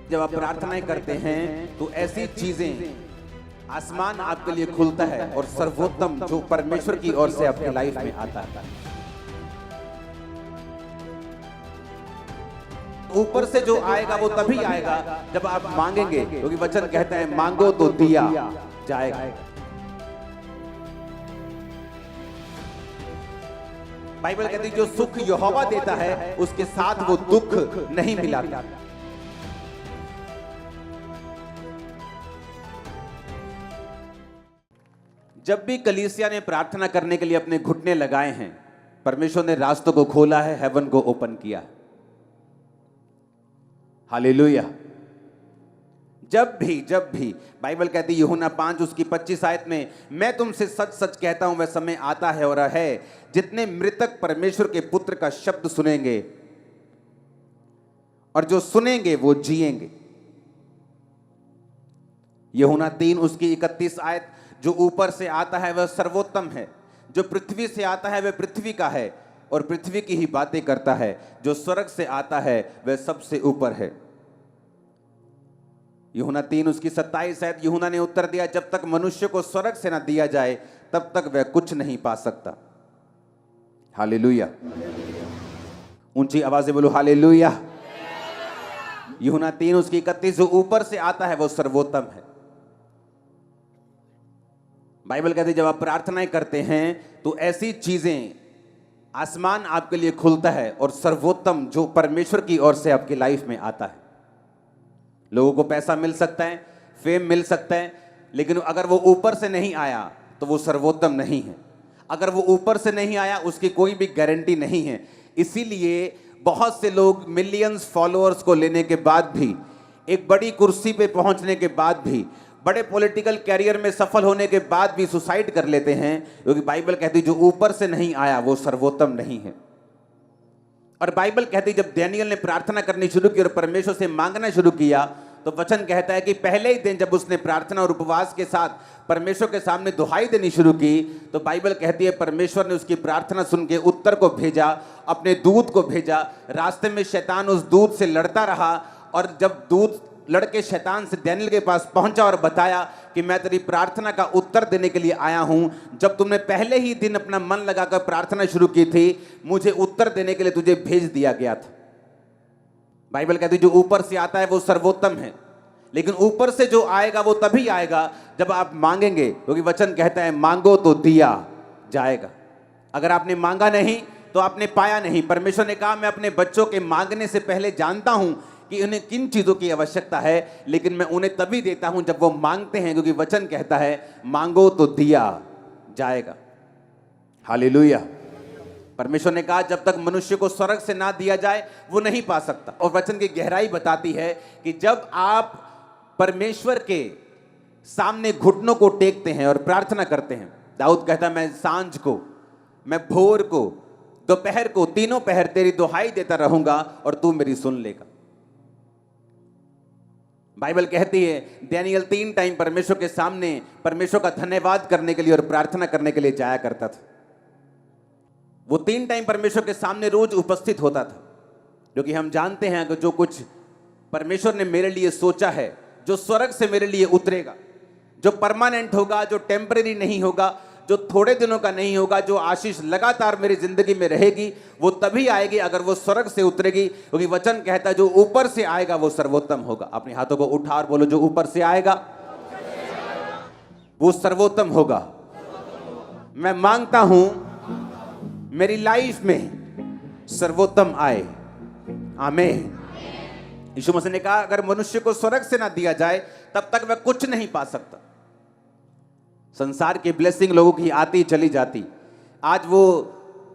जब आप प्रार्थनाएं करते हैं तो ऐसी चीजें, आसमान आपके लिए खुलता है और सर्वोत्तम जो परमेश्वर की ओर से आपकी लाइफ में आता है, ऊपर से जो आएगा वो तभी आएगा जब आप मांगेंगे, क्योंकि वचन कहता है मांगो तो दिया जाएगा। बाइबल कहती है जो सुख यहोवा देता है उसके साथ वो दुख नहीं मिलाता। जब भी कलीसिया ने प्रार्थना करने के लिए अपने घुटने लगाए हैं, परमेश्वर ने रास्तों को खोला है, हेवन को ओपन किया। हालेलुया। जब भी बाइबल कहती है यूहन्ना 5 उसकी 25 आयत में, मैं तुमसे सच सच कहता हूं वह समय आता है और है जितने मृतक परमेश्वर के पुत्र का शब्द सुनेंगे और जो सुनेंगे वो जिएंगे। यूहन्ना 3 उसकी 31 आयत, जो ऊपर से आता है वह सर्वोत्तम है, जो पृथ्वी से आता है वह पृथ्वी का है और पृथ्वी की ही बातें करता है, जो स्वर्ग से आता है वह सबसे ऊपर है। यूहन्ना 3 उसकी 27 आयत, यूहन्ना ने उत्तर दिया, जब तक मनुष्य को स्वर्ग से ना दिया जाए तब तक वह कुछ नहीं पा सकता। हालेलुया। ऊंची आवाज से बोलो हालेलुया। यूहन्ना 3 उसकी 31, जो ऊपर से आता है वो सर्वोत्तम है। बाइबल कहती है जब आप प्रार्थनाएं करते हैं तो ऐसी चीजें, आसमान आपके लिए खुलता है और सर्वोत्तम जो परमेश्वर की ओर से आपकी लाइफ में आता है। लोगों को पैसा मिल सकता है, फेम मिल सकता है, लेकिन अगर वो ऊपर से नहीं आया तो वो सर्वोत्तम नहीं है। अगर वो ऊपर से नहीं आया उसकी कोई भी गारंटी नहीं है। इसीलिए बहुत से लोग मिलियंस फॉलोअर्स को लेने के बाद भी, एक बड़ी कुर्सी पे पहुंचने के बाद भी, बड़े पॉलिटिकल कैरियर में सफल होने के बाद भी सुसाइड कर लेते हैं, क्योंकि बाइबल कहती है जो ऊपर से नहीं आया वो सर्वोत्तम नहीं है। और बाइबल कहती है जब डैनियल ने प्रार्थना करनी शुरू की और परमेश्वर से मांगना शुरू किया, तो वचन कहता है कि पहले ही दिन जब उसने प्रार्थना और उपवास के साथ परमेश्वर के सामने दुहाई देनी शुरू की, तो बाइबल कहती है परमेश्वर ने उसकी प्रार्थना सुन के उत्तर को भेजा, अपने दूत को भेजा। रास्ते में शैतान उस दूत से लड़ता रहा और जब दूत लड़के शैतान से डैनियल के पास पहुंचा और बताया कि मैं तेरी प्रार्थना का उत्तर देने के लिए आया हूं, जब तुमने पहले ही दिन अपना मन लगाकर प्रार्थना शुरू की थी, मुझे उत्तर देने के लिए तुझे भेज दिया गया था। बाइबल कहती है जो ऊपर से आता है वो सर्वोत्तम है, लेकिन ऊपर से जो आएगा वो तभी आएगा जब आप मांगेंगे, क्योंकि वचन कहता है मांगो तो दिया जाएगा। अगर आपने मांगा नहीं तो आपने पाया नहीं। परमेश्वर ने कहा मैं अपने बच्चों के मांगने से पहले जानता हूं कि उन्हें किन चीजों की आवश्यकता है, लेकिन मैं उन्हें तभी देता हूं जब वो मांगते हैं, क्योंकि वचन कहता है मांगो तो दिया जाएगा। हालेलुया। परमेश्वर ने कहा जब तक मनुष्य को स्वर्ग से ना दिया जाए वो नहीं पा सकता। और वचन की गहराई बताती है कि जब आप परमेश्वर के सामने घुटनों को टेकते हैं और प्रार्थना करते हैं, दाऊद कहता है मैं सांझ को, मैं भोर को, दोपहर को, तीनों पहर तेरी दुहाई देता रहूंगा और तू मेरी सुन लेगा। बाइबल कहती है डैनियल 3 टाइम परमेश्वर के सामने परमेश्वर का धन्यवाद करने के लिए और प्रार्थना करने के लिए जाया करता था। वो 3 टाइम परमेश्वर के सामने रोज उपस्थित होता था, क्योंकि हम जानते हैं कि जो कुछ परमेश्वर ने मेरे लिए सोचा है, जो स्वर्ग से मेरे लिए उतरेगा, जो परमानेंट होगा, जो टेम्परेरी नहीं होगा, जो थोड़े दिनों का नहीं होगा, जो आशीष लगातार मेरी जिंदगी में रहेगी, वो तभी आएगी अगर वो स्वर्ग से उतरेगी, क्योंकि वचन कहता है जो ऊपर से आएगा वो सर्वोत्तम होगा। अपने हाथों को उठा और बोलो जो ऊपर से आएगा वो सर्वोत्तम होगा। मैं मांगता हूं मेरी लाइफ में सर्वोत्तम आए। आमीन। यीशु मसीह ने कहा अगर मनुष्य को स्वर्ग से ना दिया जाए तब तक वह कुछ नहीं पा सकता। संसार की ब्लेसिंग लोगों की आती चली जाती, आज वो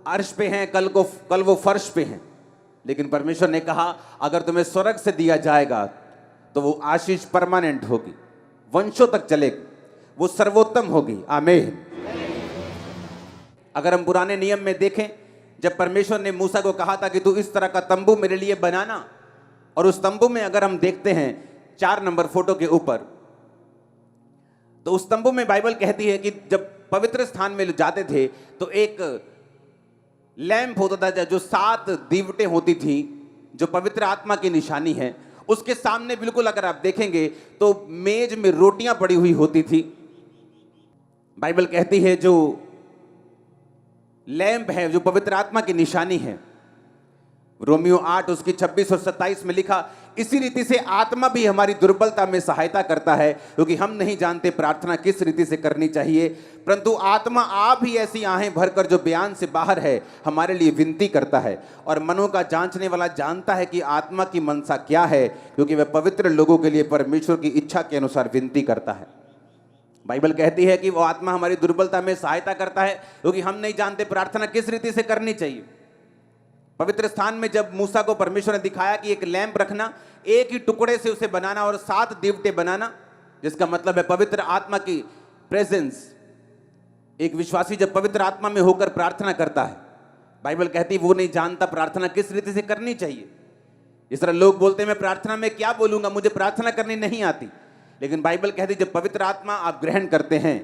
अर्श पे हैं, कल वो फर्श पे हैं, लेकिन परमेश्वर ने कहा अगर तुम्हें स्वर्ग से दिया जाएगा तो वो आशीष परमानेंट होगी, वंशों तक चलेगी, वो सर्वोत्तम होगी। आमीन। अगर हम पुराने नियम में देखें, जब परमेश्वर ने मूसा को कहा था कि तू इस तरह का तंबू मेरे लिए बनाना, और उस तंबू में अगर हम देखते हैं 4 नंबर फोटो के ऊपर, तो उस तंबू में बाइबल कहती है कि जब पवित्र स्थान में जाते थे तो एक लैंप होता था जो 7 दीवटें होती थी, जो पवित्र आत्मा की निशानी है, उसके सामने बिल्कुल अगर आप देखेंगे तो मेज में रोटियां पड़ी हुई होती थी। बाइबल कहती है जो लैंप है, जो पवित्र आत्मा की निशानी है, रोमियो 8 उसकी 26 और 27 में लिखा, इसी रीति से आत्मा भी हमारी दुर्बलता में सहायता करता है, क्योंकि हम नहीं जानते प्रार्थना किस रीति से करनी चाहिए, परंतु आत्मा आप ही ऐसी आहें भरकर जो बयान से बाहर है हमारे लिए विनती करता है। और मनों का जांचने वाला जानता है कि आत्मा की मनसा क्या है, क्योंकि वह पवित्र लोगों के लिए परमेश्वर की इच्छा के अनुसार विनती करता है। बाइबल कहती है कि वो आत्मा हमारी दुर्बलता में सहायता करता है, क्योंकि हम नहीं जानते प्रार्थना किस रीति से करनी चाहिए। पवित्र स्थान में जब मूसा को परमेश्वर ने दिखाया कि एक लैंप रखना, एक ही टुकड़े से उसे बनाना और 7 दीवटे बनाना, जिसका मतलब है पवित्र आत्मा की प्रेजेंस। एक विश्वासी जब पवित्र आत्मा में होकर प्रार्थना करता है, बाइबल कहती है वो नहीं जानता प्रार्थना किस रीति से करनी चाहिए। इस तरह लोग बोलते हैं मैं प्रार्थना में क्या बोलूंगा, मुझे प्रार्थना करनी नहीं आती। लेकिन बाइबल कहती है जब पवित्र आत्मा आप ग्रहण करते हैं,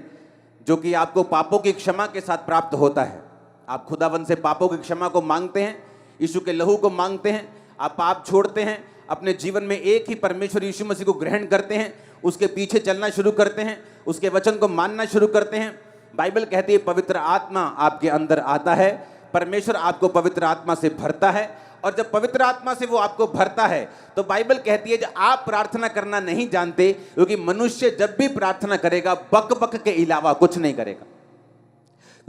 जो कि आपको पापों की क्षमा के साथ प्राप्त होता है, आप खुदावन से पापों की क्षमा को मांगते हैं, यीशु के लहू को मांगते हैं, आप पाप छोड़ते हैं, अपने जीवन में एक ही परमेश्वर यीशु मसीह को ग्रहण करते हैं, उसके पीछे चलना शुरू करते हैं, उसके वचन को मानना शुरू करते हैं। बाइबल कहती है पवित्र आत्मा आपके अंदर आता है, परमेश्वर आपको पवित्र आत्मा से भरता है, और जब पवित्र आत्मा से वो आपको भरता है तो बाइबल कहती है जब आप प्रार्थना करना नहीं जानते, क्योंकि मनुष्य जब भी प्रार्थना करेगा बक बक के अलावा कुछ नहीं करेगा।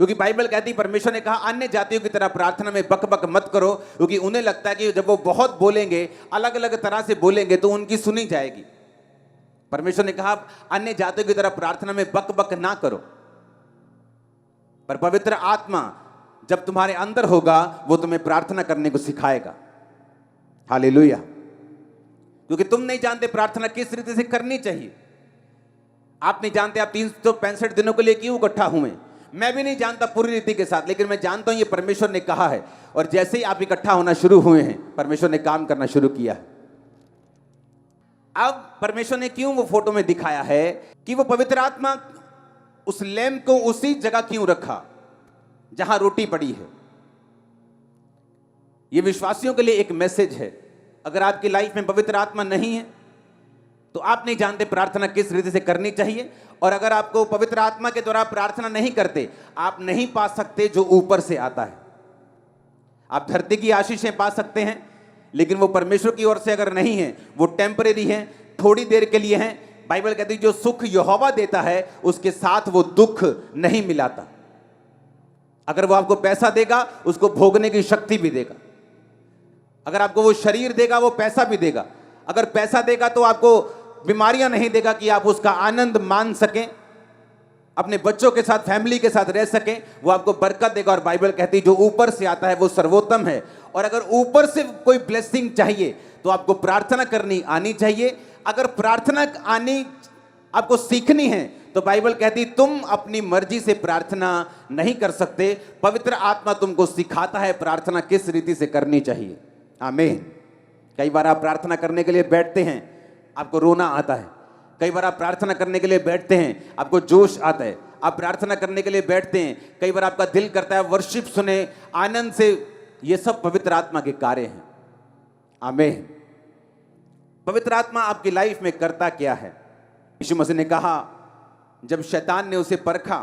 क्योंकि बाइबल कहती है परमेश्वर ने कहा अन्य जातियों की तरह प्रार्थना में बक बक मत करो, क्योंकि उन्हें लगता है कि जब वो बहुत बोलेंगे, अलग अलग तरह से बोलेंगे तो उनकी सुनी जाएगी। परमेश्वर ने कहा अन्य जातियों की तरह प्रार्थना में बक बक ना करो, पर पवित्र आत्मा जब तुम्हारे अंदर होगा वो तुम्हें प्रार्थना करने को सिखाएगा। हालेलुया। क्योंकि तुम नहीं जानते प्रार्थना किस रीति से करनी चाहिए। आप नहीं जानते आप 365 दिनों के लिए क्यों इकट्ठा हुए। मैं भी नहीं जानता पूरी रीति के साथ, लेकिन मैं जानता हूं ये परमेश्वर ने कहा है, और जैसे ही आप इकट्ठा होना शुरू हुए हैं परमेश्वर ने काम करना शुरू किया है। अब परमेश्वर ने क्यों वो फोटो में दिखाया है कि वो पवित्र आत्मा उस लैंप को उसी जगह क्यों रखा जहां रोटी पड़ी है। ये विश्वासियों के लिए एक मैसेज है। अगर आपकी लाइफ में पवित्र आत्मा नहीं है तो आप नहीं जानते प्रार्थना किस रीति से करनी चाहिए, और अगर आपको पवित्र आत्मा के द्वारा प्रार्थना नहीं करते, आप नहीं पा सकते जो ऊपर से आता है। आप धरती की आशीषें पा सकते हैं, लेकिन वो परमेश्वर की ओर से अगर नहीं है, वो टेम्परेरी है, थोड़ी देर के लिए है। बाइबल कहती है जो सुख यहोवा देता है उसके साथ वो दुख नहीं मिलाता। अगर वो आपको पैसा देगा उसको भोगने की शक्ति भी देगा। अगर आपको वो शरीर देगा वो पैसा भी देगा। अगर पैसा देगा तो आपको बीमारियां नहीं देगा कि आप उसका आनंद मान सकें, अपने बच्चों के साथ, फैमिली के साथ रह सकें। वो आपको बरकत देगा। और बाइबल कहती है जो ऊपर से आता है वो सर्वोत्तम है। और अगर ऊपर से कोई ब्लेसिंग चाहिए तो आपको प्रार्थना करनी आनी चाहिए। अगर प्रार्थना आनी आपको सीखनी है तो बाइबल कहती तुम अपनी मर्जी से प्रार्थना नहीं कर सकते, पवित्र आत्मा तुमको सिखाता है प्रार्थना किस रीति से करनी चाहिए। आमीन। कई बार आप प्रार्थना करने के लिए बैठते हैं, आपको रोना आता है। कई बार आप प्रार्थना करने के लिए बैठते हैं, आपको जोश आता है। आप प्रार्थना करने के लिए बैठते हैं, कई बार आपका दिल करता है वर्शिप सुने, आनंद से। ये सब पवित्र आत्मा के कार्य हैं। आमीन। पवित्र आत्मा आपकी लाइफ में करता क्या है? यीशु मसीह ने कहा जब शैतान ने उसे परखा,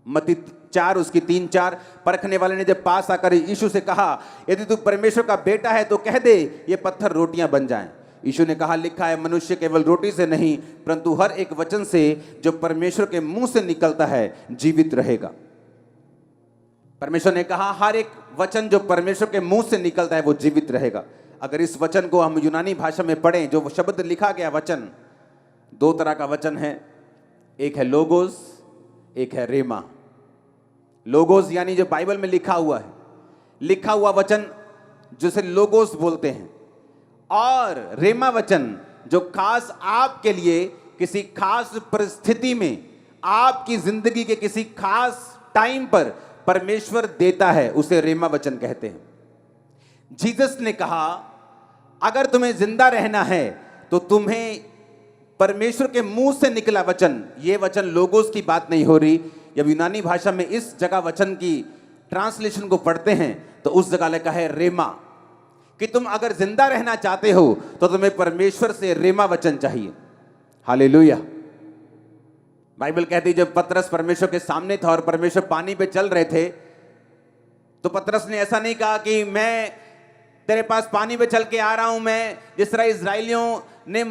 मत्ती 4 उसकी 3-4, परखने वाले ने जब पास आकर यीशु से कहा यदि तू परमेश्वर का बेटा है तो कह दे ये पत्थर रोटियां बन जाएं। यीशु ने कहा लिखा है मनुष्य केवल रोटी से नहीं परंतु हर एक वचन से जो परमेश्वर के मुंह से निकलता है जीवित रहेगा। परमेश्वर ने कहा हर एक वचन जो परमेश्वर के मुंह से निकलता है वो जीवित रहेगा। अगर इस वचन को हम यूनानी भाषा में पढ़ें, जो शब्द लिखा गया वचन, 2 तरह का वचन है, एक है लोगोस, एक है रेमा। लोगोस यानी जो बाइबल में लिखा हुआ है, लिखा हुआ वचन जिसे लोगोस बोलते हैं, और रेमा वचन जो खास आपके लिए किसी खास परिस्थिति में, आपकी जिंदगी के किसी खास टाइम पर परमेश्वर देता है, उसे रेमा वचन कहते हैं। जीसस ने कहा अगर तुम्हें जिंदा रहना है तो तुम्हें परमेश्वर के मुंह से निकला वचन, ये वचन लोगोस की बात नहीं हो रही। जब यूनानी भाषा में इस जगह वचन की ट्रांसलेशन को पढ़ते हैं तो उस जगह लिखा है रेमा। कि तुम अगर जिंदा रहना चाहते हो तो तुम्हें परमेश्वर से रेमा वचन चाहिए। हालेलुया। बाइबल कहती है जब पतरस परमेश्वर के सामने था और परमेश्वर पानी पे चल रहे थे, तो पतरस ने ऐसा नहीं कहा कि मैं तेरे पास पानी पे चल के आ रहा हूं, मैं जिस तरह इजराइलियों ने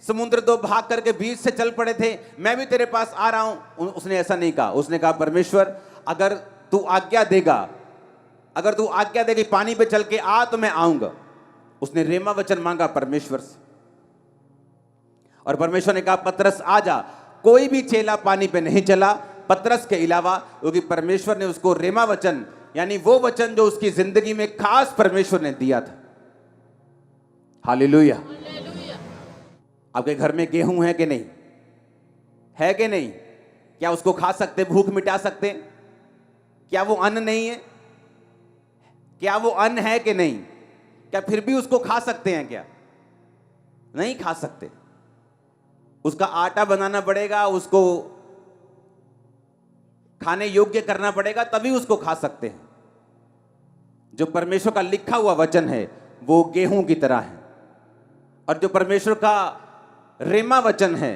समुद्र दो भाग करके बीच से चल पड़े थे, मैं भी तेरे पास आ रहा हूं। उसने ऐसा नहीं कहा। उसने कहा परमेश्वर अगर तू आज्ञा देगा, अगर तू आज्ञा देगी पानी पे चल के आ तो मैं आऊंगा। उसने रेमा वचन मांगा परमेश्वर से, और परमेश्वर ने कहा पतरस आ जा। कोई भी चेला पानी पे नहीं चला पतरस के अलावा, क्योंकि परमेश्वर ने उसको रेमा वचन, यानी वो वचन जो उसकी जिंदगी में खास परमेश्वर ने दिया था। हालेलुया। आपके घर में गेहूं है कि नहीं? है कि नहीं? क्या उसको खा सकते, भूख मिटा सकते? क्या वो अन्न नहीं है? क्या वो अन्न है कि नहीं? क्या फिर भी उसको खा सकते हैं? क्या नहीं खा सकते। उसका आटा बनाना पड़ेगा, उसको खाने योग्य करना पड़ेगा, तभी उसको खा सकते हैं। जो परमेश्वर का लिखा हुआ वचन है वो गेहूं की तरह है, और जो परमेश्वर का रेमा वचन है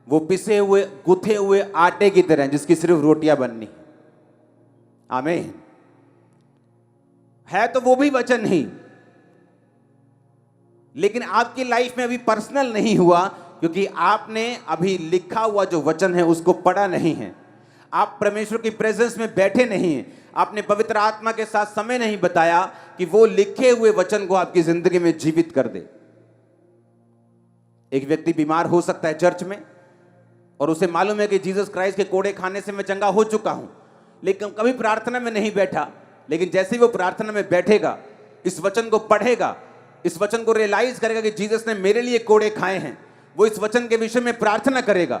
वो पिसे हुए गुथे हुए आटे की तरह है, जिसकी सिर्फ रोटियां बननी। आमीन। है तो वो भी वचन ही, लेकिन आपकी लाइफ में अभी पर्सनल नहीं हुआ, क्योंकि आपने अभी लिखा हुआ जो वचन है उसको पढ़ा नहीं है। आप परमेश्वर की प्रेजेंस में बैठे नहीं हैं। आपने पवित्र आत्मा के साथ समय नहीं बताया कि वो लिखे हुए वचन को आपकी जिंदगी में जीवित कर दे। एक व्यक्ति बीमार हो सकता है चर्च में, और उसे मालूम है कि जीसस क्राइस्ट के कोड़े खाने से मैं चंगा हो चुका हूं, लेकिन कभी प्रार्थना में नहीं बैठा। लेकिन जैसे ही वो प्रार्थना में बैठेगा, इस वचन को पढ़ेगा, इस वचन को रियलाइज करेगा कि जीसस ने मेरे लिए कोड़े खाए हैं, वो इस वचन के विषय में प्रार्थना करेगा,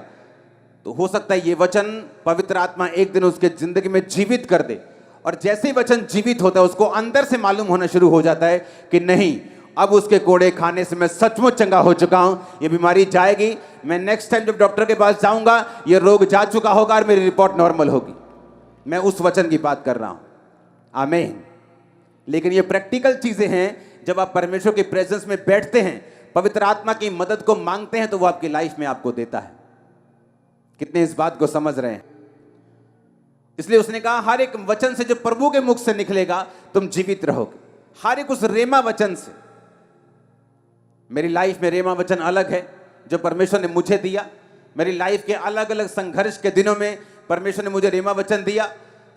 तो हो सकता है ये वचन पवित्र आत्मा एक दिन उसके जिंदगी में जीवित कर दे। और जैसे ही वचन जीवित होता है, उसको अंदर से मालूम होना शुरू हो जाता है कि नहीं, अब उसके कोड़े खाने से मैं सचमुच चंगा हो चुका हूं, ये बीमारी जाएगी, मैं नेक्स्ट टाइम जब डॉक्टर के पास जाऊंगा ये रोग जा चुका होगा और मेरी रिपोर्ट नॉर्मल होगी। मैं उस वचन की बात कर रहा हूं। आमीन। लेकिन ये प्रैक्टिकल चीजें हैं। जब आप परमेश्वर की प्रेजेंस में बैठते हैं, पवित्र आत्मा की मदद को मांगते हैं, तो वो आपकी लाइफ में आपको देता है। कितने इस बात को समझ रहे हैं? इसलिए उसने कहा हर एक वचन से जो प्रभु के मुख से निकलेगा तुम जीवित रहोगे। हर एक उस रेमा वचन से। मेरी लाइफ में रेमा वचन अलग है जो परमेश्वर ने मुझे दिया। मेरी लाइफ के अलग अलग संघर्ष के दिनों में परमेश्वर ने मुझे रेमा वचन दिया।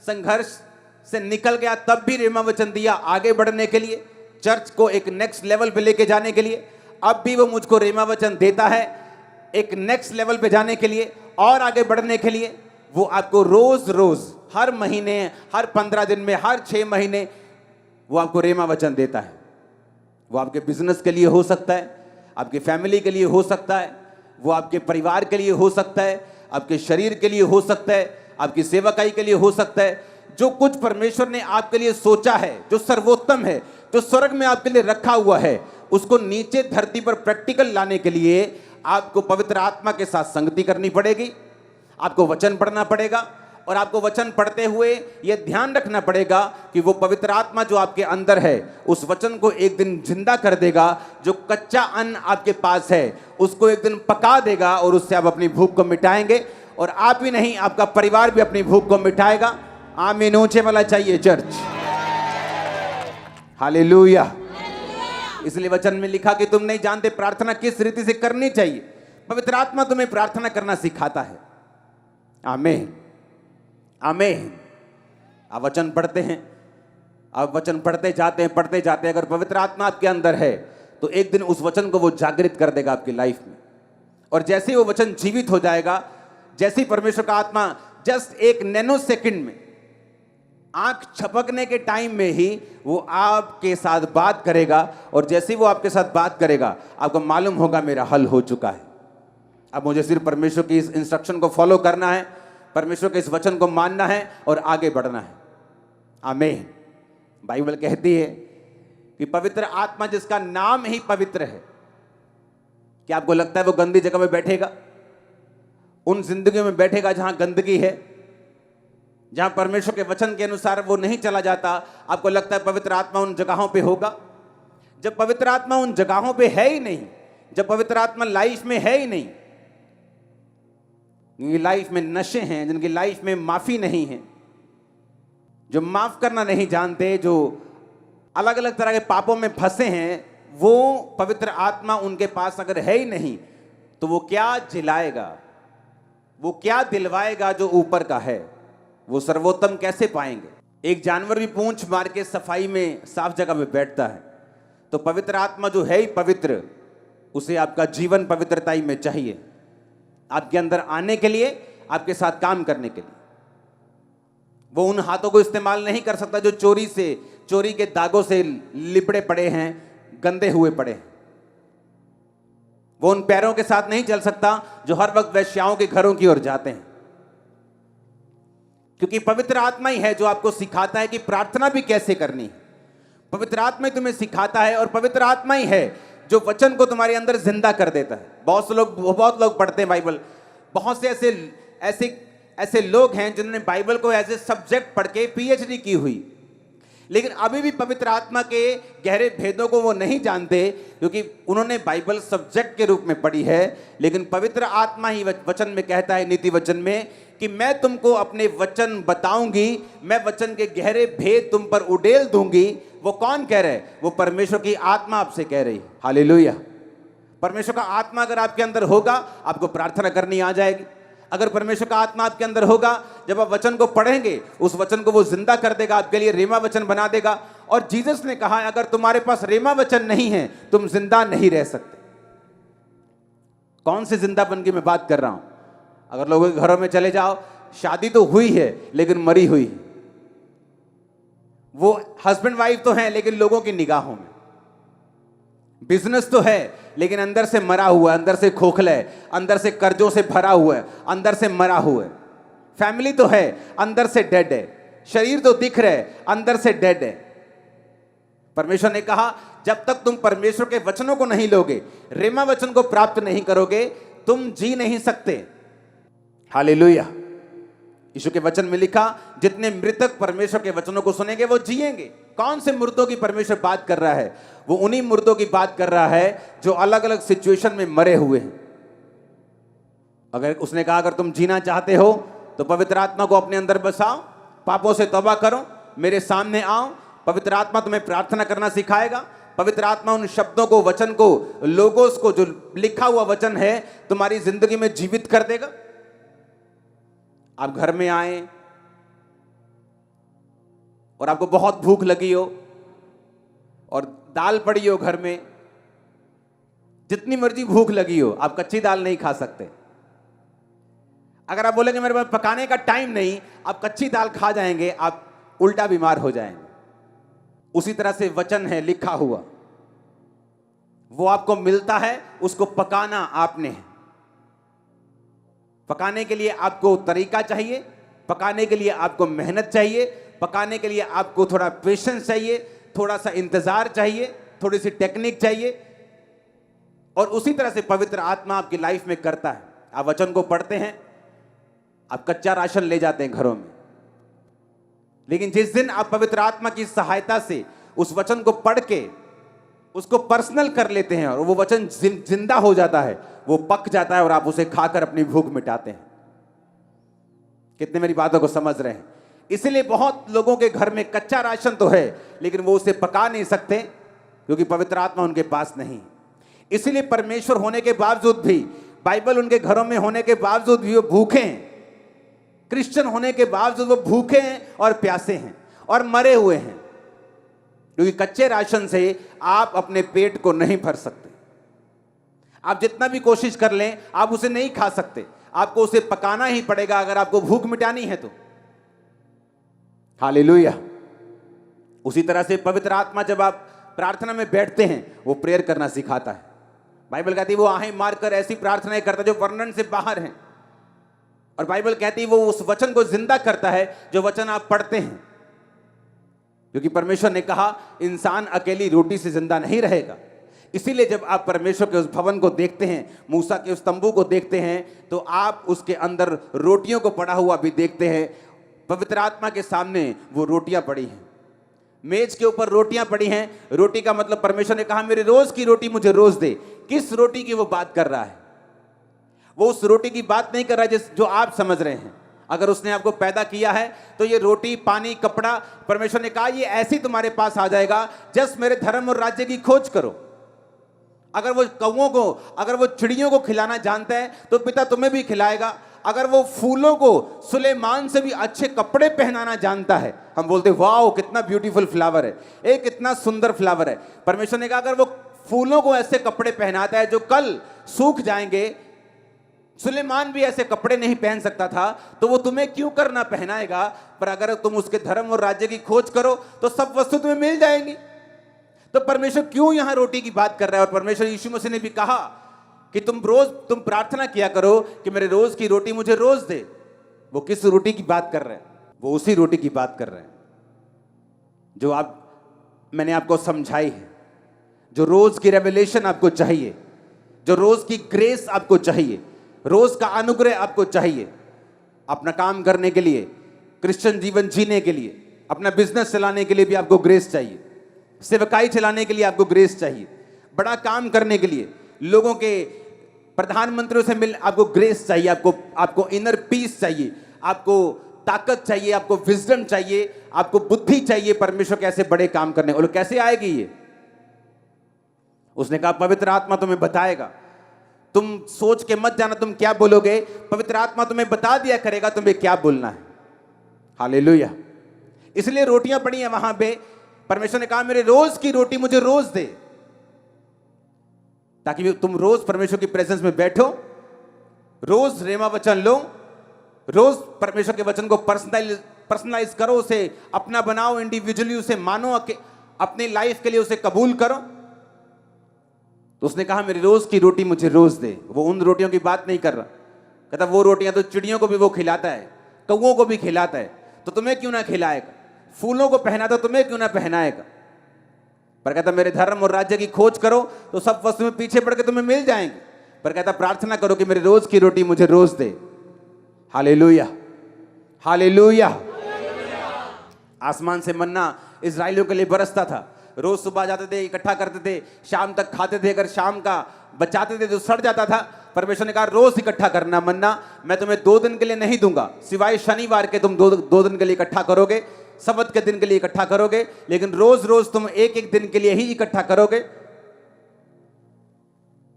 संघर्ष से निकल गया तब भी रेमा वचन दिया, आगे बढ़ने के लिए, चर्च को एक नेक्स्ट लेवल पे लेके जाने के लिए। अब भी वो मुझको रेमा वचन देता है एक नेक्स्ट लेवल पे जाने के लिए और आगे बढ़ने के लिए। वो आपको रोज रोज, हर महीने, हर 15 दिन में, हर 6 महीने वो आपको रेमा वचन देता है। वो आपके बिजनेस के लिए हो सकता है, आपके फैमिली के लिए हो सकता है, वो आपके परिवार के लिए हो सकता है, आपके शरीर के लिए हो सकता है, आपकी सेवकाई के लिए हो सकता है। जो कुछ परमेश्वर ने आपके लिए सोचा है, जो सर्वोत्तम है, जो स्वर्ग में आपके लिए रखा हुआ है, उसको नीचे धरती पर प्रैक्टिकल लाने के लिए आपको पवित्र आत्मा के साथ संगति करनी पड़ेगी। आपको वचन पढ़ना पड़ेगा, और आपको वचन पढ़ते हुए यह ध्यान रखना पड़ेगा कि वो पवित्र आत्मा जो आपके अंदर है उस वचन को एक दिन जिंदा कर देगा। जो कच्चा अन्न आपके पास है उसको एक दिन पका देगा, और उससे आप अपनी भूख को मिटाएंगे। और आप ही नहीं, आपका परिवार भी अपनी भूख को मिटाएगा। आमीन। ऊंचे वाला चाहिए चर्च। हालेलुया। इसलिए वचन में लिखा कि तुम नहीं जानते प्रार्थना किस रीति से करनी चाहिए। पवित्र आत्मा तुम्हें प्रार्थना करना सिखाता है। आमीन, आमीन। आप वचन पढ़ते हैं, आप वचन पढ़ते जाते हैं, पढ़ते जाते हैं। अगर पवित्र आत्मा आपके अंदर है तो एक दिन उस वचन को वो जागृत कर देगा आपकी लाइफ में। और जैसे ही वो वचन जीवित हो जाएगा, जैसे ही परमेश्वर का आत्मा जस्ट एक नैनो सेकंड में, आंख छपकने के टाइम में ही वो आपके साथ बात करेगा। और जैसे ही वो आपके साथ बात करेगा, आपको मालूम होगा मेरा हल हो चुका है। अब मुझे सिर्फ परमेश्वर की इस इंस्ट्रक्शन को फॉलो करना है, परमेश्वर के इस वचन को मानना है और आगे बढ़ना है। आमीन। बाइबल कहती है कि पवित्र आत्मा जिसका नाम ही पवित्र है, क्या आपको लगता है वो गंदी जगह में बैठेगा? उन जिंदगियों में बैठेगा जहां गंदगी है, जहां परमेश्वर के वचन के अनुसार वो नहीं चला जाता? आपको लगता है पवित्र आत्मा उन जगहों पे होगा? जब पवित्र आत्मा उन जगहों पे है ही नहीं, जब पवित्र आत्मा लाइफ में है ही नहीं, जिनकी लाइफ में नशे हैं, जिनकी लाइफ में माफी नहीं है, जो माफ करना नहीं जानते, जो अलग अलग तरह के पापों में फंसे हैं, वो पवित्र आत्मा उनके पास अगर है ही नहीं तो वो क्या जिलाएगा, वो क्या दिलवाएगा जो ऊपर का है? वो सर्वोत्तम कैसे पाएंगे? एक जानवर भी पूंछ मार के सफाई में साफ जगह में बैठता है, तो पवित्र आत्मा जो है ही पवित्र, उसे आपका जीवन पवित्रता में चाहिए, आपके अंदर आने के लिए, आपके साथ काम करने के लिए। वो उन हाथों को इस्तेमाल नहीं कर सकता जो चोरी के दागों से लिपड़े पड़े हैं, गंदे हुए पड़े हैं। वो उन पैरों के साथ नहीं चल सकता जो हर वक्त वेश्याओं के घरों की ओर जाते हैं, क्योंकि पवित्र आत्मा ही है जो आपको सिखाता है कि प्रार्थना भी कैसे करनी है। पवित्र आत्मा ही तुम्हें सिखाता है, और पवित्र आत्मा ही है जो वचन को तुम्हारे अंदर जिंदा कर देता है। बहुत लोग पढ़ते हैं बाइबल, बहुत से ऐसे लोग हैं जिन्होंने बाइबल को एज ए सब्जेक्ट पढ़ के पीएचडी की हुई, लेकिन अभी भी पवित्र आत्मा के गहरे भेदों को वो नहीं जानते, क्योंकि उन्होंने बाइबल सब्जेक्ट के रूप में पढ़ी है। लेकिन पवित्र आत्मा ही वचन में कहता है, नीति वचन में, कि मैं तुमको अपने वचन बताऊंगी, मैं वचन के गहरे भेद तुम पर उड़ेल दूंगी। वो कौन कह रहा है? वो परमेश्वर की आत्मा आपसे कह रही है। हालेलुया। परमेश्वर का आत्मा अगर आपके अंदर होगा, आपको प्रार्थना करनी आ जाएगी। अगर परमेश्वर का आत्मा आपके अंदर होगा, जब आप वचन को पढ़ेंगे, उस वचन को वो जिंदा कर देगा, आपके लिए रेमा वचन बना देगा। और जीसस ने कहा, अगर तुम्हारे पास रेमा वचन नहीं है, तुम जिंदा नहीं रह सकते। कौन से जिंदापन की मैं बात कर रहा हूं? अगर लोगों के घरों में चले जाओ, शादी तो हुई है लेकिन मरी हुई है। वो हस्बैंड वाइफ तो हैं लेकिन लोगों की निगाहों में। बिजनेस तो है लेकिन अंदर से मरा हुआ है, अंदर से खोखला है, अंदर से कर्जों से भरा हुआ है, अंदर से मरा हुआ है। फैमिली तो है, अंदर से डेड है। शरीर तो दिख रहा है, अंदर से डेड है। परमेश्वर ने कहा, जब तक तुम परमेश्वर के वचनों को नहीं लोगे, रेमा वचन को प्राप्त नहीं करोगे, तुम जी नहीं सकते। हालेलुया। यीशु के वचन में लिखा, जितने मृतक परमेश्वर के वचनों को सुनेंगे वो जिएंगे। कौन से मुर्दों की परमेश्वर बात कर रहा है? वो उन्हीं मुर्दों की बात कर रहा है जो अलग अलग सिचुएशन में मरे हुए हैं। अगर उसने कहा, अगर तुम जीना चाहते हो तो पवित्र आत्मा को अपने अंदर बसाओ, पापों से तौबा करो, मेरे सामने आओ। पवित्र आत्मा तुम्हें प्रार्थना करना सिखाएगा। पवित्र आत्मा उन शब्दों को, वचन को, लोगोस को, जो लिखा हुआ वचन है, तुम्हारी जिंदगी में जीवित कर देगा। आप घर में आए और आपको बहुत भूख लगी हो और दाल पड़ी हो घर में, जितनी मर्जी भूख लगी हो, आप कच्ची दाल नहीं खा सकते। अगर आप बोलेंगे मेरे पास पकाने का टाइम नहीं, आप कच्ची दाल खा जाएंगे, आप उल्टा बीमार हो जाएंगे। उसी तरह से वचन है लिखा हुआ, वो आपको मिलता है, उसको पकाना आपने है। पकाने के लिए आपको तरीका चाहिए, पकाने के लिए आपको मेहनत चाहिए, पकाने के लिए आपको थोड़ा पेशेंस चाहिए, थोड़ा सा इंतजार चाहिए, थोड़ी सी टेक्निक चाहिए। और उसी तरह से पवित्र आत्मा आपकी लाइफ में करता है। आप वचन को पढ़ते हैं, आप कच्चा राशन ले जाते हैं घरों में, लेकिन जिस दिन आप पवित्र आत्मा की सहायता से उस वचन को पढ़ के उसको पर्सनल कर लेते हैं और वो वचन जिंदा हो जाता है, वो पक जाता है और आप उसे खाकर अपनी भूख मिटाते हैं। कितने मेरी बातों को समझ रहे हैं? इसलिए बहुत लोगों के घर में कच्चा राशन तो है लेकिन वो उसे पका नहीं सकते, क्योंकि पवित्र आत्मा उनके पास नहीं। इसलिए परमेश्वर होने के बावजूद भी, बाइबल उनके घरों में होने के बावजूद भी वो भूखे हैं। क्रिश्चियन होने के बावजूद वो भूखे हैं और प्यासे हैं और मरे हुए हैं, क्योंकि कच्चे राशन से आप अपने पेट को नहीं भर सकते। आप जितना भी कोशिश कर लें, आप उसे नहीं खा सकते। आपको उसे पकाना ही पड़ेगा अगर आपको भूख मिटानी है तो। हालेलुया। उसी तरह से पवित्र आत्मा जब आप प्रार्थना में बैठते हैं, वो प्रेयर करना सिखाता है। बाइबल कहती है वो आहें मारकर ऐसी प्रार्थनाएं करता है जो वर्णन से बाहर हैं। और बाइबल कहती है वो उस वचन को जिंदा करता है जो वचन आप पढ़ते हैं, क्योंकि परमेश्वर ने कहा इंसान अकेली रोटी से जिंदा नहीं रहेगा। इसीलिए जब आप परमेश्वर के उस भवन को देखते हैं, मूसा के उस तंबू को देखते हैं, तो आप उसके अंदर रोटियों को पड़ा हुआ भी देखते हैं। पवित्र आत्मा के सामने वो रोटियां पड़ी हैं। मेज के ऊपर रोटियां पड़ी हैं, रोटी का मतलब परमेश्वर ने कहा मेरे रोज की रोटी मुझे रोज दे। किस रोटी की वो बात कर रहा है? वो उस रोटी की बात नहीं कर रहा है जो आप समझ रहे हैं। अगर उसने आपको पैदा किया है तो ये रोटी, पानी, कपड़ा, परमेश्वर ने कहा ये ऐसे ही तुम्हारे पास आ जाएगा, जस्ट मेरे धर्म और राज्य की खोज करो। अगर वो कौओं को, अगर वो चिड़ियों को खिलाना जानता है तो पिता तुम्हें भी खिलाएगा। अगर वो फूलों को सुलेमान से भी अच्छे कपड़े पहनाना जानता है, हम बोलते वाओ कितना ब्यूटीफुल फ्लावर है, एक कितना सुंदर फ्लावर है। परमेश्वर ने कहा अगर वो फूलों को ऐसे कपड़े पहनाता है जो कल सूख जाएंगे, सुलेमान भी ऐसे कपड़े नहीं पहन सकता था, तो वो तुम्हें क्यों करना पहनाएगा? पर अगर तुम उसके धर्म और राज्य की खोज करो तो सब वस्तु तुम्हें मिल जाएंगी। तो परमेश्वर क्यों यहां रोटी की बात कर रहा है? और परमेश्वर यीशु मसीह ने भी कहा कि तुम प्रार्थना किया करो कि मेरे रोज की रोटी मुझे रोज दे। वो किस रोटी की बात कर रहे हैं? वो उसी रोटी की बात कर रहे हैं जो मैंने आपको समझाई है, जो रोज की रेवलेशन आपको चाहिए, जो रोज की ग्रेस आपको चाहिए, रोज का अनुग्रह आपको चाहिए अपना काम करने के लिए, क्रिश्चियन जीवन जीने के लिए, अपना बिजनेस चलाने के लिए भी आपको ग्रेस चाहिए, सेवकाई चलाने के लिए आपको ग्रेस चाहिए, बड़ा काम करने के लिए, लोगों के प्रधानमंत्रियों से मिल आपको ग्रेस चाहिए, आपको इनर पीस चाहिए, आपको ताकत चाहिए, आपको विजडम चाहिए, आपको बुद्धि चाहिए परमेश्वर कैसे बड़े काम करने। और कैसे आएगी ये? उसने कहा पवित्र आत्मा तुम्हें बताएगा। तुम सोच के मत जाना तुम क्या बोलोगे, पवित्र आत्मा तुम्हें बता दिया करेगा तुम्हें क्या बोलना है। हालेलुया। इसलिए रोटियां पड़ी हैं वहां पे। परमेश्वर ने कहा मेरे रोज की रोटी मुझे रोज दे, ताकि तुम रोज परमेश्वर की प्रेजेंस में बैठो, रोज रेमा वचन लो, रोज परमेश्वर के वचन को पर्सनलाइज करो, उसे अपना बनाओ, इंडिविजुअली उसे मानो, अपनी लाइफ के लिए उसे कबूल करो। तो उसने कहा मेरी रोज की रोटी मुझे रोज दे। वो उन रोटियों की बात नहीं कर रहा, कहता वो रोटियां तो चिड़ियों को भी वो खिलाता है, कौओं को भी खिलाता है, तो तुम्हें क्यों ना खिलाएगा? फूलों को पहनाता तुम्हें क्यों ना पहनाएगा? पर कहता मेरे धर्म और राज्य की खोज करो तो सब वस्तु में पीछे पड़ के तुम्हें मिल जाएंगे। पर कहता प्रार्थना करो कि मेरे रोज की रोटी मुझे रोज दे। Hallelujah, hallelujah. आसमान से मन्ना इजराइलियों के लिए बरसता था, रोज सुबह जाते थे, इकट्ठा करते थे, शाम तक खाते थे। अगर शाम का बचाते थे तो सड़ जाता था। परमेश्वर ने कहा रोज इकट्ठा करना मन्ना, मैं तुम्हें 2 दिन के लिए नहीं दूंगा, सिवाय शनिवार के तुम 2 दिन के लिए इकट्ठा करोगे, सब्त के दिन के लिए इकट्ठा करोगे, लेकिन रोज रोज तुम एक दिन के लिए ही इकट्ठा करोगे।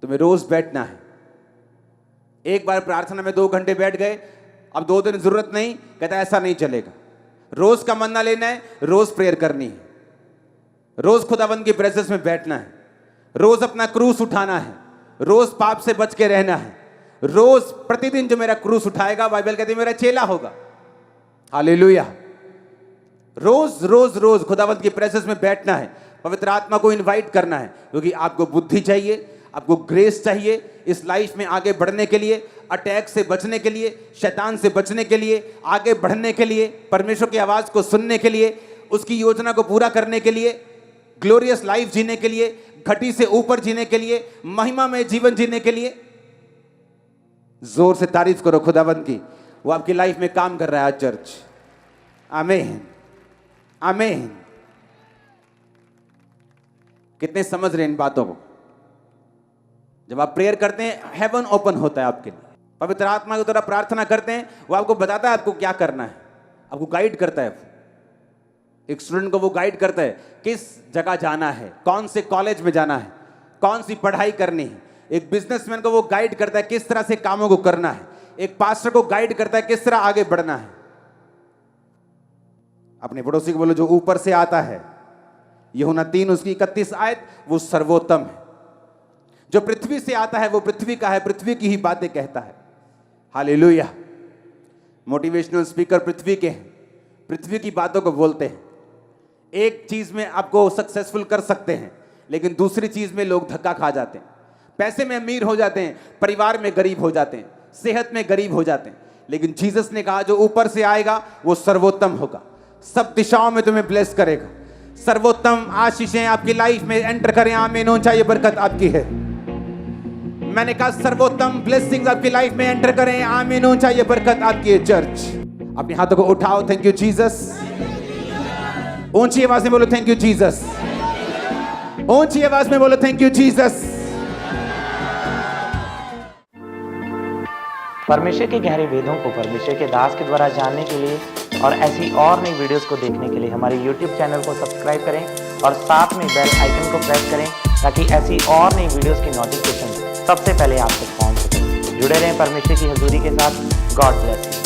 तुम्हें रोज बैठना है। एक बार प्रार्थना में 2 घंटे बैठ गए, अब 2 दिन जरूरत नहीं, कहता ऐसा नहीं चलेगा। रोज का मन्ना लेना है, रोज प्रेयर करनी है, रोज खुदावंद की प्रेजेंस में बैठना है, रोज अपना क्रूस उठाना है, रोज पाप से बच के रहना है। रोज प्रतिदिन जो मेरा क्रूस उठाएगा, बाइबल कहती है मेरा चेला होगा। हालेलुया। रोज रोज रोज खुदावंद की प्रेजेंस में बैठना है, पवित्र आत्मा को इनवाइट करना है, क्योंकि आपको बुद्धि चाहिए, आपको ग्रेस चाहिए इस लाइफ में आगे बढ़ने के लिए, अटैक से बचने के लिए, शैतान से बचने के लिए, आगे बढ़ने के लिए, परमेश्वर की आवाज को सुनने के लिए, उसकी योजना को पूरा करने के लिए, ग्लोरियस लाइफ जीने के लिए, घटी से ऊपर जीने के लिए, महिमा में जीवन जीने के लिए। जोर से तारीफ करो खुदावंद की, वो आपकी लाइफ में काम कर रहा है आज चर्च। आमीन, आमीन। कितने समझ रहे इन बातों को? जब आप प्रेयर करते हैं हेवन ओपन होता है आपके लिए। पवित्र आत्मा की तरह प्रार्थना करते हैं, वो आपको बताता है आपको क्या करना है, आपको गाइड करता है। एक स्टूडेंट को वो गाइड करता है किस जगह जाना है, कौन से कॉलेज में जाना है, कौन सी पढ़ाई करनी है। एक बिजनेसमैन को वो गाइड करता है किस तरह से कामों को करना है। एक पास्टर को गाइड करता है किस तरह आगे बढ़ना है। अपने पड़ोसी को बोलो जो ऊपर से आता है, यूहन्ना 3 उसकी 31 आयत, वो सर्वोत्तम है। जो पृथ्वी से आता है वो पृथ्वी का है, पृथ्वी की ही बातें कहता है। हालेलुया। मोटिवेशनल स्पीकर पृथ्वी के हैं, पृथ्वी की बातों को बोलते हैं। एक चीज में आपको सक्सेसफुल कर सकते हैं, लेकिन दूसरी चीज में लोग धक्का खा जाते हैं। पैसे में अमीर हो जाते हैं, परिवार में गरीब हो जाते हैं, सेहत में गरीब हो जाते हैं। लेकिन जीसस ने कहा जो ऊपर से आएगा वो सर्वोत्तम होगा, सब दिशाओं में तुम्हें ब्लेस करेगा। सर्वोत्तम आशीषें आपकी लाइफ में एंटर करें। आमीन। ऊंचा ये बरकत आपकी है। मैंने कहा सर्वोत्तम ब्लेसिंग्स आपकी लाइफ में एंटर करें। आमीन। ऊंचा ये बरकत आपकी है। चर्च अपने हाथों को उठाओ। Thank you Jesus. ऊंची आवाज में बोलो थैंक यू जीसस। ऊंची आवाज में बोलो थैंक यू जीसस। परमेश्वर के गहरे वेदों को परमेश्वर के दास के द्वारा जानने के लिए और ऐसी और नई वीडियोस को देखने के लिए हमारे YouTube चैनल को सब्सक्राइब करें और साथ में बेल आइकन को प्रेस करें ताकि ऐसी और नई वीडियोस की नोटिफिकेशन सबसे पहले आप तक पहुंच सके। जुड़े रहें परमेश्वर की हजूरी के साथ। God bless you.